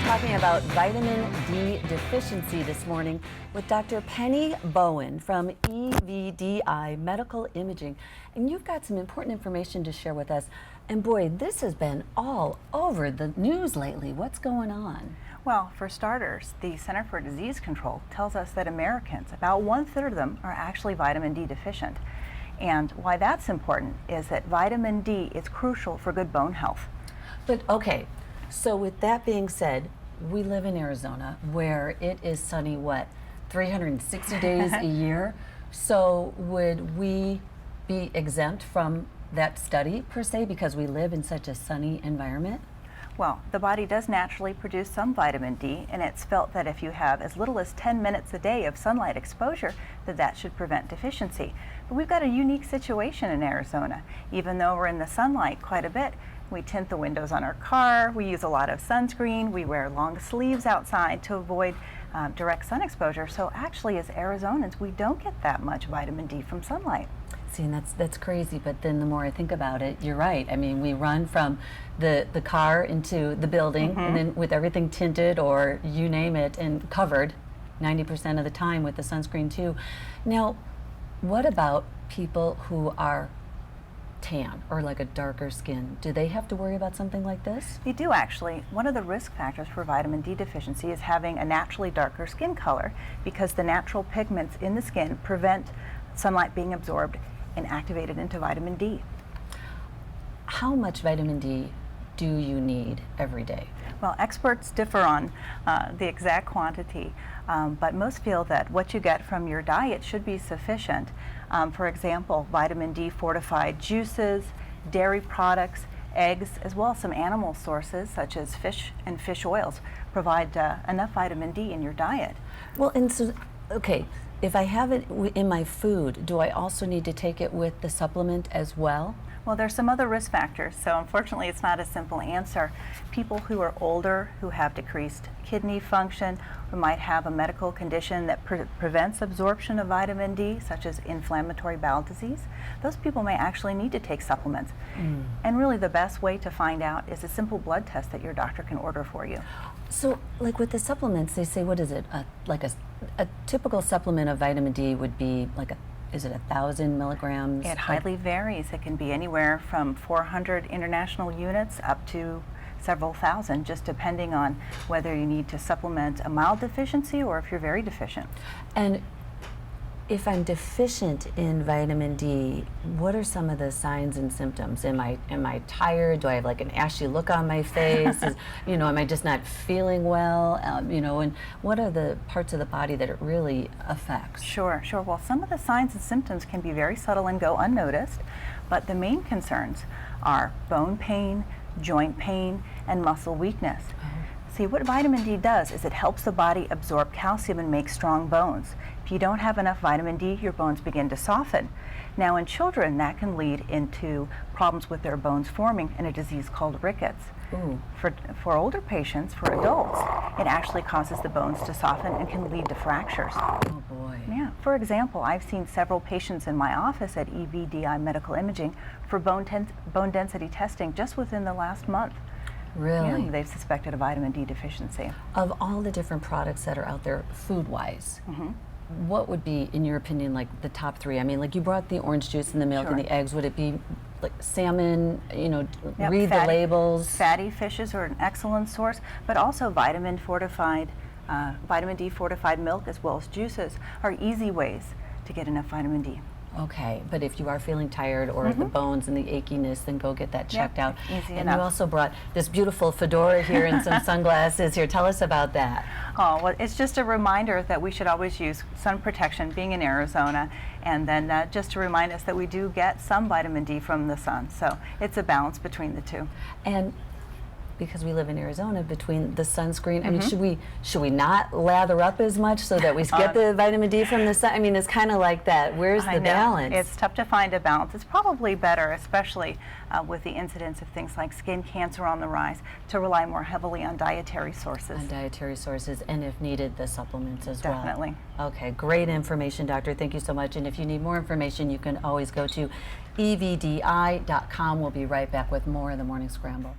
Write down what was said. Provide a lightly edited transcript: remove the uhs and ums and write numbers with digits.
talking about vitamin D deficiency this morning with Dr. Penny Bowen from EVDI Medical Imaging. And you've got some important information to share with us. And boy, this has been all over the news lately. What's going on? Well, for starters, the Center for Disease Control tells us that Americans, about 1/3 of them, are actually vitamin D deficient. And why that's important is that vitamin D is crucial for good bone health. But okay, so with that being said, we live in Arizona where it is sunny, what, 360 days a year? So would we be exempt from that study per se because we live in such a sunny environment? Well, the body does naturally produce some vitamin D, and it's felt that if you have as little as 10 minutes a day of sunlight exposure, that should prevent deficiency. But we've got a unique situation in Arizona. Even though we're in the sunlight quite a bit, we tint the windows on our car, we use a lot of sunscreen, we wear long sleeves outside to avoid direct sun exposure. So actually, as Arizonans, we don't get that much vitamin D from sunlight. See, and that's crazy, but then the more I think about it, you're right. I mean, we run from the car into the building, and then with everything tinted or you name it, and covered 90% of the time with the sunscreen too. Now, what about people who are tan or like a darker skin? Do they have to worry about something like this? They do actually. One of the risk factors for vitamin D deficiency is having a naturally darker skin color because the natural pigments in the skin prevent sunlight being absorbed and activated into vitamin D. How much vitamin D do you need every day? Well, experts differ on the exact quantity, but most feel that what you get from your diet should be sufficient. For example, vitamin D fortified juices, dairy products, eggs, as well as some animal sources such as fish and fish oils provide enough vitamin D in your diet. Well, and so, okay, if I have it in my food, do I also need to take it with the supplement as well? Well, there's some other risk factors, so unfortunately it's not a simple answer. People who are older, who have decreased kidney function, who might have a medical condition that prevents absorption of vitamin D, such as inflammatory bowel disease, those people may actually need to take supplements. And really the best way to find out is a simple blood test that your doctor can order for you. So, like with the supplements, they say, what is it? A typical supplement of vitamin D would be like is it 1,000 milligrams? It highly varies. It can be anywhere from 400 international units up to several thousand, just depending on whether you need to supplement a mild deficiency or if you're very deficient. And if I'm deficient in vitamin D, what are some of the signs and symptoms? Am I tired? Do I have like an ashy look on my face? Am I just not feeling well? And what are the parts of the body that it really affects? Sure. Well, some of the signs and symptoms can be very subtle and go unnoticed, but the main concerns are bone pain, joint pain, and muscle weakness. See, what vitamin D does is it helps the body absorb calcium and make strong bones. If you don't have enough vitamin D, your bones begin to soften. Now in children, that can lead into problems with their bones forming in a disease called rickets. For older patients, for adults, it actually causes the bones to soften and can lead to fractures. Oh boy. Yeah. For example, I've seen several patients in my office at EVDI Medical Imaging for bone density testing just within the last month. Really? Yeah, they've suspected a vitamin D deficiency. Of all the different products that are out there food-wise, what would be, in your opinion, like the top three? I mean, like you brought the orange juice and the milk and the eggs. Would it be like salmon, read the labels? Fatty fishes are an excellent source, but also vitamin D fortified milk as well as juices are easy ways to get enough vitamin D. Okay, but if you are feeling tired or the bones and the achiness, then go get that checked out. Easy and enough. you also brought this beautiful fedora here and some sunglasses here. Tell us about that. Oh, well, it's just a reminder that we should always use sun protection, being in Arizona, and then just to remind us that we do get some vitamin D from the sun. So it's a balance between the two. And because we live in Arizona, between the sunscreen, I mean, should we not lather up as much so that we get the vitamin D from the sun? I mean, it's kind of like that. Where's the balance? It's tough to find a balance. It's probably better, especially with the incidence of things like skin cancer on the rise, to rely more heavily on dietary sources. On dietary sources, and if needed, the supplements as well. Definitely. Okay, great information, doctor. Thank you so much. And if you need more information, you can always go to evdi.com. We'll be right back with more of the Morning Scramble.